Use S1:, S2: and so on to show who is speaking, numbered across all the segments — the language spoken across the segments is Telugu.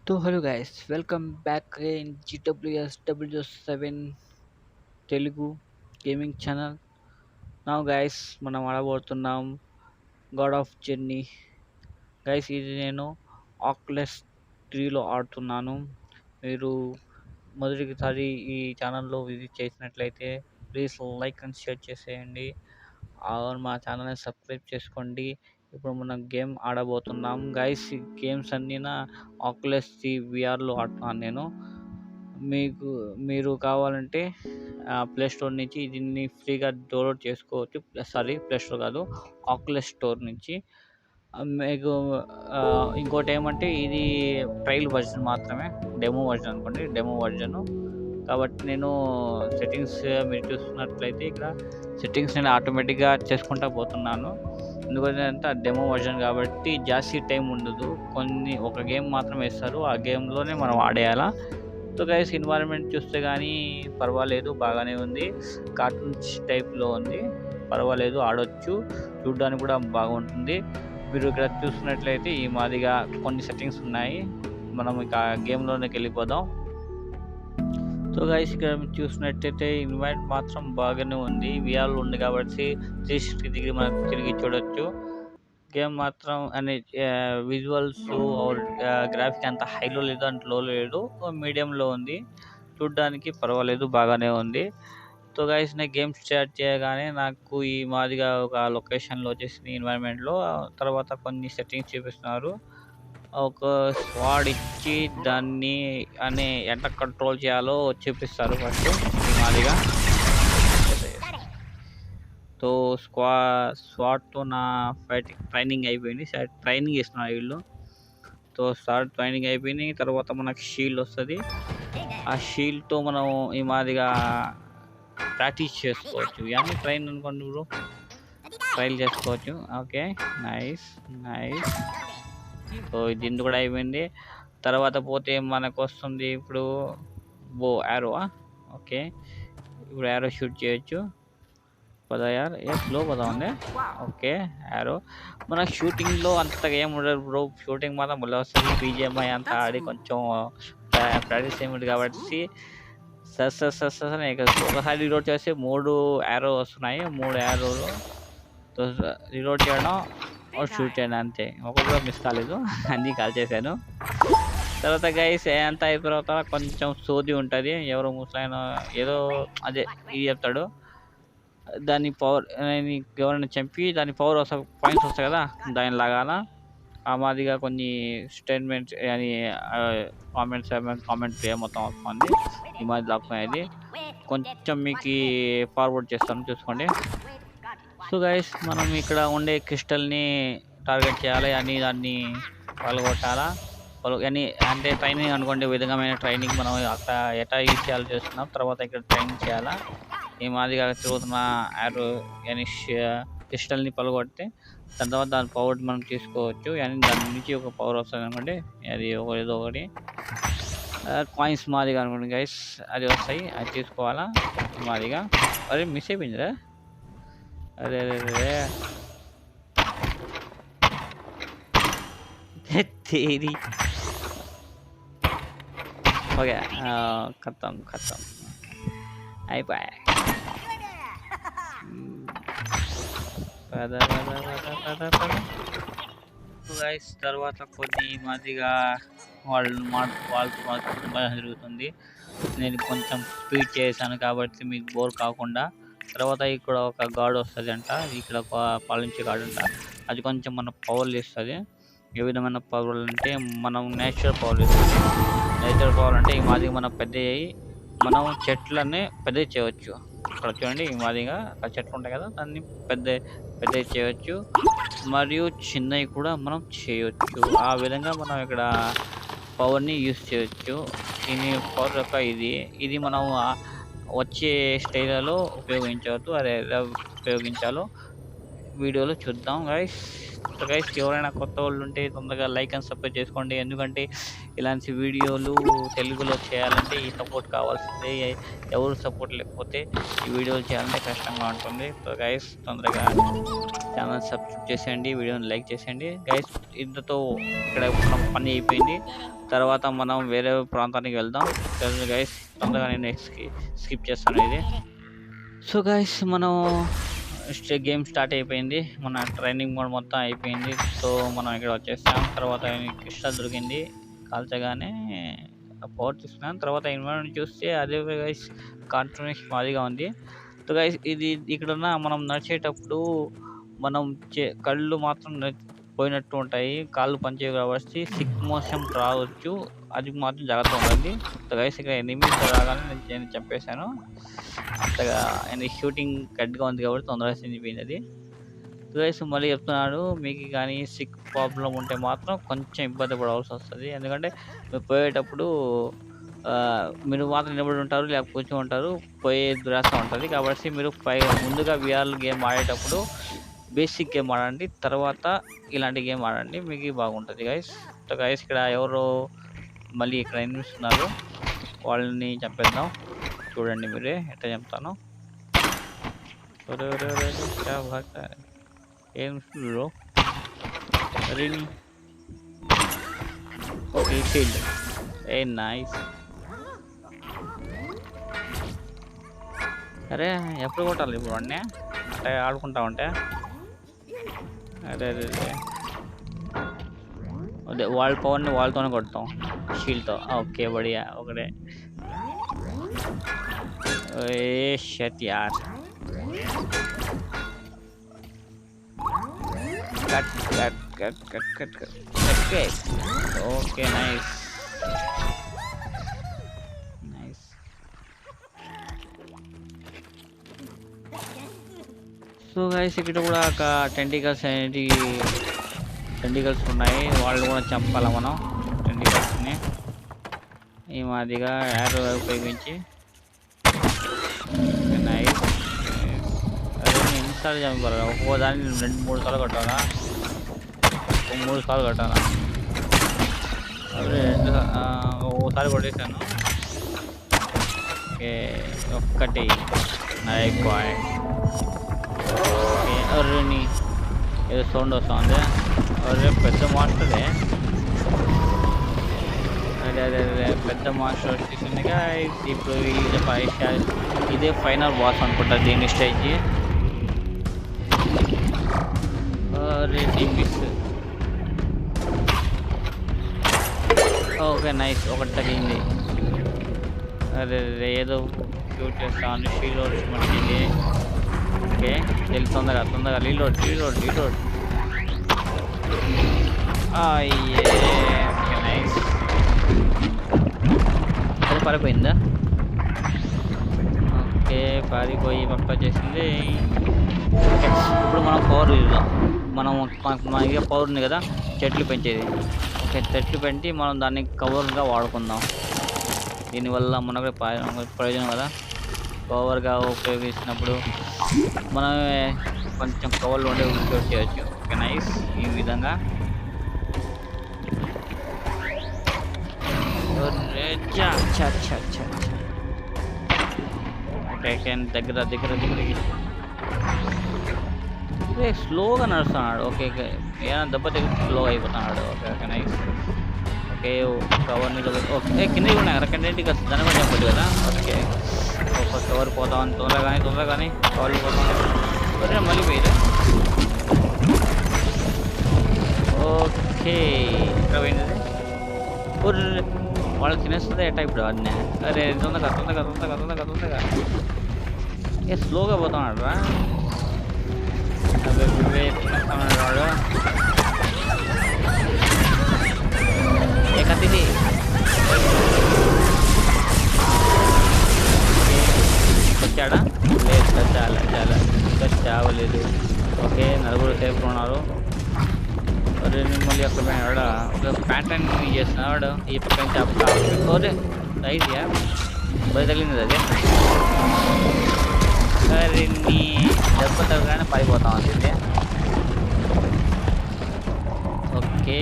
S1: So hello guys, welcome back in GWS W7 Telugu gaming channel. Now guys, మనం ఆడబోతున్నాం గాడ్ ఆఫ్ జర్నీ. గైస్ ఇది నేను ఆక్యులస్ 3లో ఆడుతున్నాను. మీరు మొదటిసారి ఈ ఛానల్లో విజిట్ చేసినట్లయితే ప్లీజ్ లైక్ అండ్ షేర్ చేసేయండి. మా ఛానల్ని సబ్స్క్రైబ్ చేసుకోండి. ఇప్పుడు మనం గేమ్ ఆడబోతున్నాం గైస్. ఈ గేమ్స్ అన్నీ నా ఆక్యులస్ విఆర్లో ఆడుతున్నాను నేను. మీకు మీరు కావాలంటే ప్లే స్టోర్ నుంచి దీన్ని ఫ్రీగా డౌన్లోడ్ చేసుకోవచ్చు. ప్లే స్టోర్ కాదు, ఆక్యులస్ స్టోర్ నుంచి. మీకు ఇంకోటి ఏమంటే ఇది ట్రయల్ వర్జన్ మాత్రమే, డెమో వర్జన్ అనుకోండి, డెమో వర్జన్. కాబట్టి నేను సెట్టింగ్స్ మీరు చూస్తున్నట్లయితే ఇక్కడ సెట్టింగ్స్ నేను ఆటోమేటిక్గా చేసుకుంటా పోతున్నాను. ఎందుకంటే డెమో వర్జన్ కాబట్టి జాస్తి టైం ఉండదు. ఒక గేమ్ మాత్రం వేస్తారు, ఆ గేమ్లోనే మనం ఆడేయాలా. సో గైస్ ఎన్వైరన్మెంట్ చూస్తే కానీ పర్వాలేదు, బాగానే ఉంది. కార్టూన్స్ టైప్లో ఉంది, పర్వాలేదు, ఆడొచ్చు, చూడడానికి కూడా బాగుంటుంది. మీరు ఇక్కడ చూస్తున్నట్లయితే ఈ మాదిరిగా కొన్ని సెట్టింగ్స్ ఉన్నాయి. మనం ఇక గేమ్లోకి వెళ్ళిపోదాం. సో గైస్ ఇక్కడ మీరు చూసినట్టయితే ఇన్వైట్ మాత్రం బాగానే ఉంది. విఆర్లో ఉంది కాబట్టి 360 డిగ్రీ మనకు తిరిగి చూడొచ్చు. గేమ్ మాత్రం అనే విజువల్స్ గ్రాఫిక్ అంత హైలో లేదు, అంత లోలో లేదు, మీడియంలో ఉంది. చూడ్డానికి పర్వాలేదు, బాగానే ఉంది. సో గైస్ నేను గేమ్ స్టార్ట్ చేయగానే నాకు ఈ మాదిరిగా ఒక లొకేషన్లో వచ్చేసింది ఎన్వైరన్మెంట్లో. తర్వాత కొన్ని సెట్టింగ్స్ చూపిస్తున్నారు. ఒక స్వాడ్ ఇచ్చి దాన్ని ఎంత కంట్రోల్ చేయాలో చూపిస్తారు ఫస్ట్ ఈ మాదిరిగా. సో స్వాడ్తో నా ట్రైనింగ్ అయిపోయింది. ట్రైనింగ్ ఇస్తున్నారు వీళ్ళు. సో ట్రైనింగ్ అయిపోయింది. తర్వాత మనకు షీల్డ్ వస్తుంది. ఆ షీల్డ్తో మనం ఈ మాదిరిగా ప్రాక్టీస్ చేసుకోవచ్చు. ఇవన్నీ ట్రైన్ అనుకోండి బ్రో, ట్రైల్ చేసుకోవచ్చు. Okay, nice. సో ఇది కూడా అయిపోయింది. తర్వాత పోతే మనకు వస్తుంది ఇప్పుడు యారో. ఓకే, ఇప్పుడు యారో షూట్ చేయొచ్చు. పదయార్ స్లో పదా ఉంది. ఓకే, యారో మన షూటింగ్లో అంతగా ఏమి ఉండదు బ్రో. షూటింగ్ మాత్రం మళ్ళీ వస్తుంది. బీజిఎంఐ అంతా ఆడి కొంచెం ప్రాక్టీస్ ఏమిటి కాబట్టి ఒకసారి రీలోడ్ చేస్తే 3 యారో వస్తున్నాయి. 3 యారోలు రీలోడ్ చేయడం, షూట్ చేయడం, అంతే. ఒక్కొక్కరు మిస్ కాలేదు, అన్నీ కాల్ చేశాను. తర్వాత గైస్ ఎంత అయిపోయిన తర్వాత కొంచెం సోది ఉంటుంది. ఎవరో ముసలైన ఏదో అదే ఇది చెప్తాడు, దాని పవర్ ఎవరైనా చంపి దాని పవర్ పాయింట్స్ వస్తాయి కదా, దాన్ని లాగాల. ఆ మాదిరిగా కొన్ని స్టేట్మెంట్స్ అని కామెంట్ మొత్తం వస్తుంది. ఈ మాది లాక్కునేది కొంచెం మీకు ఫార్వర్డ్ చేస్తాను, చూసుకోండి. సో గైస్ మనం ఇక్కడ ఉండే క్రిస్టల్ని టార్గెట్ చేయాలి అని దాన్ని పగలగొట్టాలా. అంటే ట్రైనింగ్ అనుకోండి, విధమైన ట్రైనింగ్ మనం అక్కడ ఎట్లా యూజ్ చేయాలో చేస్తున్నాం. తర్వాత ఇక్కడ ట్రైనింగ్ చేయాలా. ఈ మాదిరిగా తిరుగుతున్న యారో క్రిస్టల్ని పగలగొడితే దాని తర్వాత దాని పవర్ మనం తీసుకోవచ్చు. అని దాని నుంచి ఒక పవర్ వస్తుంది అనుకోండి, అది ఏదో ఒకటి కాయిన్స్ మాదిరిగా అనుకోండి గైస్, అది వస్తాయి, అది తీసుకోవాలా. మాదిరిగా అరే మిస్ అయిపోయిందిరా, అరే తేరి. ఓకే, ఖతం అయిపోయా. గైస్ తర్వాత కొన్ని మాదిరిగా వాళ్ళతో జరుగుతుంది. నేను కొంచెం స్పీడ్ చేశాను కాబట్టి మీకు బోర్ కాకుండా. తర్వాత ఇక్కడ ఒక గాడ్ వస్తుంది అంట, ఇక్కడ ఒక పాలించే గాడ్ అంట. అది కొంచెం మన పవర్లు ఇస్తుంది. ఏ విధమైన పవర్లు అంటే మనం నేచురల్ పవర్ ఇస్తుంది. నేచురల్ పవర్ అంటే ఈ మాదిరిగా మనం మనం చెట్లన్నీ పెద్ద చేయవచ్చు. ఇక్కడ చూడండి, ఈ మాదిరిగా అక్కడ చెట్లు ఉంటాయి కదా, దాన్ని పెద్ద చేయవచ్చు, మరియు చిన్నవి కూడా మనం చేయవచ్చు. ఆ విధంగా మనం ఇక్కడ పవర్ని యూస్ చేయవచ్చు. దీని పవర్ యొక్క ఇది మనం వచ్చే స్టైల్లో ఉపయోగించవచ్చు. అదే ఎలా ఉపయోగించాలో వీడియోలో చూద్దాం గైస్. సో గైస్ ఎవరైనా కొత్త వాళ్ళు ఉంటే తొందరగా లైక్ అండ్ సబ్స్క్రైబ్ చేసుకోండి. ఎందుకంటే ఇలాంటి వీడియోలు తెలుగులో చేయాలంటే ఈ సపోర్ట్ కావాల్సిందే. ఎవరు సపోర్ట్ లేకపోతే ఈ వీడియోలు చేయాలంటే కష్టంగా ఉంటుంది. సో గైస్ తొందరగా ఛానల్ సబ్స్క్రైబ్ చేసేయండి, వీడియోని లైక్ చేసేయండి. గైస్ ఇంతతో ఇక్కడ మన పని అయిపోయింది. తర్వాత మనం వేరే ప్రాంతానికి వెళ్దాం. గైస్ తొందరగా నేను స్కిప్ చేస్తాను ఇది. సో గైస్ మనం గేమ్ స్టార్ట్ అయిపోయింది. మన ట్రైనింగ్ మోడ్ మొత్తం అయిపోయింది. సో మనం ఇక్కడ వచ్చేసాం. తర్వాత క్రిస్టల్ దొరికింది. కాల్చగానే పవర్ తీసుకున్నాను. తర్వాత ఎన్విరాన్మెంట్ చూస్తే అదే గైస్ కార్టూనిస్ట్ మాదిరిగా ఉంది. సో గైస్ ఇది ఇక్కడున్న మనం నడిచేటప్పుడు మనం కళ్ళు మాత్రం పోయినట్టు ఉంటాయి. కాళ్ళు పనిచేయవు కాబట్టి సిక్ మోషన్ రావచ్చు. అది మాత్రం జాగ్రత్తగా ఉండండి. సో గైస్ ఇక్కడ ఎనిమిస్ రాగానే నేను చంపేశాను. అంతగా షూటింగ్ గట్టిగా ఉంది కాబట్టి తొందరగా చనిపోయింది అది. సో గైస్ మళ్ళీ చెప్తున్నాడు, మీకు కానీ సిక్ ప్రాబ్లం ఉంటే మాత్రం కొంచెం ఇబ్బంది పడవలసి వస్తుంది. ఎందుకంటే మీరు పోయేటప్పుడు మీరు మాత్రం నిలబడి ఉంటారు, లేకపోతే కూర్చొని ఉంటారు, పోయే దురాశ ఉంటుంది. కాబట్టి మీరు ముందుగా విఆర్ గేమ్ ఆడేటప్పుడు బేసిక్ గేమ్ ఆడండి, తర్వాత ఇలాంటి గేమ్ ఆడండి, మీకు బాగుంటుంది గైస్. సో గైస్ ఇక్కడ ఎవరో మళ్ళీ ఇక్కడ ఎనిమిస్తున్నారు, వాళ్ళని చంపేద్దాం. చూడండి మీరే ఎట్లా చెప్తాను. ఏం bro okay shield a nice. అరే ఎప్పుడు కొట్టాలి ఇప్పుడు అన్నీ అంటే ఆడుకుంటా ఉంటే? అదే అదే అదే వాళ్ళ పవర్ని వాళ్ళతోనే కొడతాం షీల్డ్తో. ఓకే బడియా ఒకటే. ఏ షట్ యార్. Cut cut cut cut cut cut. Okay okay nice nice. So guys ఇక్కడ కూడా ఒక టెంటికల్స్ అనేవి టెంటికల్స్ ఉన్నాయి, వాళ్ళు కూడా చంపాలి మనం టెంటికల్స్ని ఈ మాదిరిగా యారో ఉపయోగించి. నైస్. అదే ఎన్నిసార్లు చంపాలి? ఒక్కో దాన్ని 2-3 సార్లు కొట్టాలా? 3 సార్లు కొట్టాలా? అదే ఒకసారి కొట్టేసాను. ఓకే ఒక్కటి నైస్ బాయ్. అర్రేని ఏదో సౌండ్ వస్తుంది. అరే పెద్ద మాస్టరే. అదే అదే అదే పెద్ద మాస్టర్ వచ్చేసింది. ఇప్పుడు ఇదే ఫైనల్ బాస్ అనుకుంటా దీని స్టేజ్. అరే టీపీస్. ఓకే నైస్ ఒకటి తగ్గింది. అదే ఏదో షూట్ చేస్తా ఉంది. ఫీల్ వచ్చి మనకి. ఓకే వెళ్ళి తొందరగా తొందరగా రీలోడ్ రీలోడ్ రీలోడ్. నైస్. అది పారిపోయిందా? ఓకే పారిపోయి పక్క చేసింది. ఓకే ఇప్పుడు మనం పవర్ చూద్దాం. మన ఇక పవర్ ఉంది కదా చెట్లు పెంచేది. ఓకే చెట్లు పెంచి మనం దాన్ని కవర్గా వాడుకుందాం. దీనివల్ల మనకు ప్రయోజనం కదా. పవర్గా ఉపయోగించినప్పుడు మనమే కొంచెం కవర్లు ఉండే ఉపయోగ చేయవచ్చు. Okay nice. ఈ విధంగా ఓకే దగ్గర దగ్గర దగ్గరికి స్లోగా నడుస్తున్నాడు. ఓకే ఏమైనా దెబ్బ దగ్గర స్లోగా అయిపోతున్నాడు. Okay okay nice. ఓకే కవర్ని ఓకే కింద ఉన్నాయి కదా కంటెంట్ దాన్ని కూడా చెప్పచ్చు కదా. ఓకే ఒక కవర్ పోతామని తొందరగా కానీ కవర్లు పోతాం. మళ్ళీ పోయిరా. ఓకే ఇక్కడ పోయింది. వాళ్ళు తినేస్తుంది ఎట్టా ఇప్పుడు అన్నీ. అరే తొందరగా తొందరగా తొందరగా తొందరగా తొందరగా ఏ స్లోగా పోతున్నాడు రా. అదే తినేస్తాడు వాడు. ఏ కత్తిది వచ్చాడా? లేదు చాలా చాలా ఇంకా చావలేదు. ఓకే నలుగురు సేఫ్ ఉన్నారు. మళ్ళీ అక్కడ పోయినాడు. ప్యాటర్న్ చేస్తున్నాడు ఈ పక్కన చాపే రైజ్యా బయట తగిలింది అది. సరే నీ దెబ్బ తగ్గగానే పడిపోతా ఉంది ఇది. ఓకే.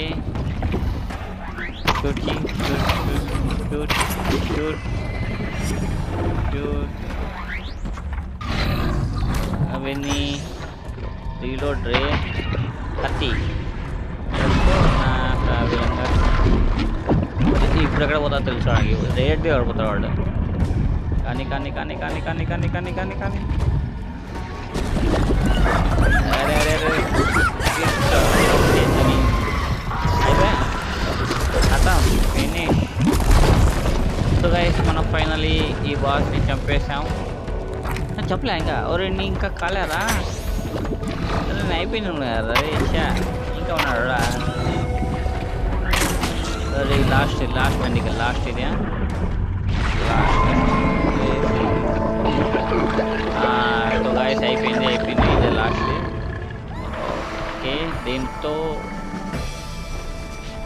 S1: షూట్ చెయ్. షూట్. షూట్. షూట్. అవన్నీ రీలోడ్ రే. కత్తి. ఆ విధంగా ఇప్పుడు ఎక్కడ పోతా తెలుసు వాడికి. రేట్గా పడిపోతాడు వాడు. కానీ కానీ కానీ కానీ కానీ కానీ కానీ కానీ కానీ అరే అరే అరే అయిపోయా ఖతం ఫినిష్. సో గైస్ మనం ఫైనలీ ఈ బాస్ని చంపేసాం. చెప్పలే ఇంకా ఎవరండి ఇంకా కాలేరా? నేను అయిపోయినా కదా ఇంకా ఉన్నాడు లాస్ట్ మెడికల్ లాస్ట్ ఇది సో గాయస్ అయిపోయింది ఇది లాస్ట్. ఓకే దీంతో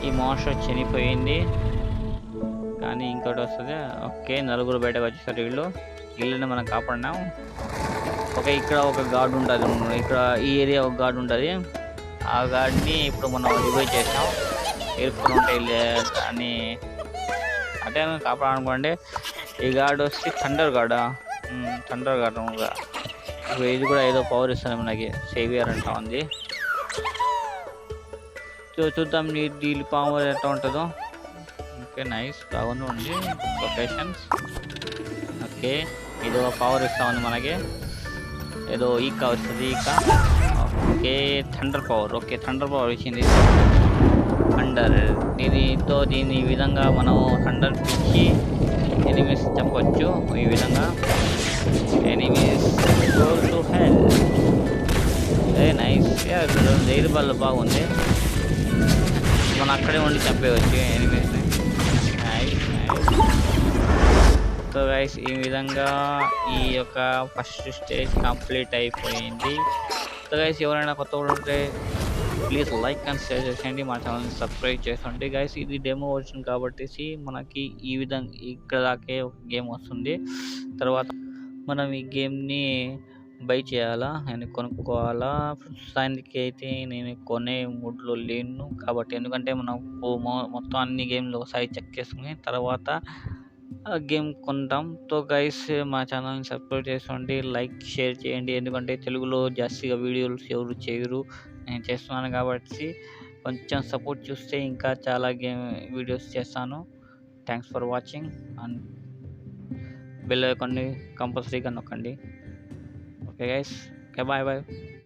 S1: ఈ మోషన్ చనిపోయింది. కానీ ఇంకోటి వస్తుంది. ఓకే నలుగురు బయటకు వచ్చేసారు. వీళ్ళని మనం కాపాడినాం. ఓకే ఇక్కడ ఒక గార్డ్ ఉంటుంది. ఇక్కడ ఈ ఏరియా ఒక గార్డ్ ఉంటుంది. ఆ గార్డ్ని ఇప్పుడు మనం రివైవ్ చేసాం. ఎరుపులు ఉంటాయి అని అంటే కాపాడాలనుకోండి. ఈ గార్డ్ వచ్చి థండర్ గార్డ్. ఇప్పుడు ఇది కూడా ఏదో పవర్ ఇస్తుంది మనకి. సేవియర్ అంటా ఉంది. చూద్దాం దీని పవర్ ఎట్లా ఉంటుందో. ఓకే నైస్ బాగుంది లొకేషన్స్. ఓకే ఇది ఒక పవర్ ఇస్తా ఉంది మనకి. ఏదో ఈకా వస్తుంది ఈకా. Okay thunder power. Okay thunder power ఇచ్చింది. థండర్ దీని ఈ విధంగా మనం థండర్ పిచ్చి ఎనిమీస్ చెప్పవచ్చు. ఈ విధంగా enemies go to hell. Nice air ball బాగుంది. మనం అక్కడే ఉండి చంపేయవచ్చు ఎనిమీస్ని. Nice nice. సో గైస్ ఈ విధంగా ఈ యొక్క ఫస్ట్ స్టేజ్ కంప్లీట్ అయిపోయింది. సో గైస్ ఎవరైనా కొత్త ఉంటే ప్లీజ్ లైక్ అండ్ షేర్ చేసేయండి. మా ఛానల్ని సబ్స్క్రైబ్ చేసుకోండి గైస్. ఇది డెమో వర్షన్ కాబట్టి మనకి ఈ విధంగా ఇక్కడ దాకే ఒక గేమ్ వస్తుంది. తర్వాత మనం ఈ గేమ్ని బై చేయాలా, నేను కొనుక్కోవాలా. ప్రస్తుతానికి అయితే నేను కొనే మూడ్లో లేను కాబట్టి, ఎందుకంటే మనం మొత్తం అన్ని గేమ్లు ఒకసారి చెక్ చేసుకుని తర్వాత గేమ్ కొంటాం. సో గైస్ మా ఛానల్ని సబ్స్క్రైబ్ చేసుకోండి, లైక్ షేర్ చేయండి. ఎందుకంటే తెలుగులో జాస్తిగా వీడియోస్ ఎవరు చేయరు, నేను చేస్తున్నాను కాబట్టి కొంచెం సపోర్ట్ చూస్తే ఇంకా చాలా గేమ్ వీడియోస్ చేస్తాను. Thanks for watching. And bell ఐకాన్ని కంపల్సరీగా నొక్కండి. Okay guys, okay bye bye.